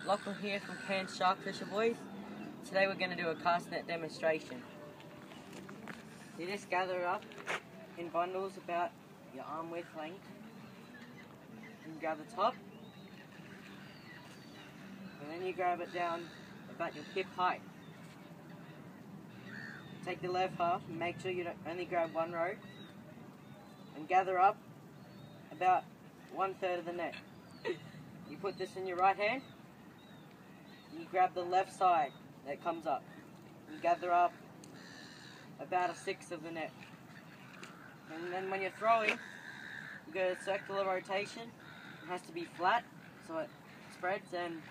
Lachlan here from Cairns Shark Fisher Boys. Today we're going to do a cast net demonstration. You just gather up in bundles about your arm width length and grab the top, and then you grab it down about your hip height. Take the left half and make sure you don't only grab one rope, and gather up about 1/3 of the net. You put this in your right hand, and you grab the left side that comes up. You gather up about 1/6 of the net. And then when you're throwing, you go to circular rotation. It has to be flat so it spreads, and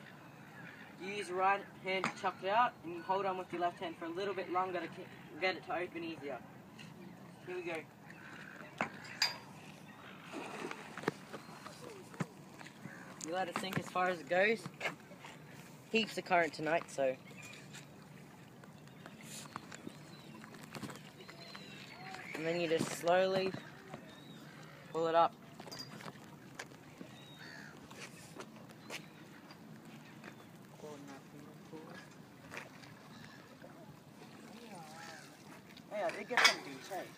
you use your right hand to chuck it out, and you hold on with your left hand for a little bit longer to get it to open easier. Here we go. You let it sink as far as it goes. Heaps of current tonight, so. And then you just slowly pull it up. Hey, I did get something to shake.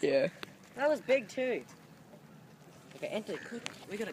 Yeah. That was big too. Okay, enter. We gotta.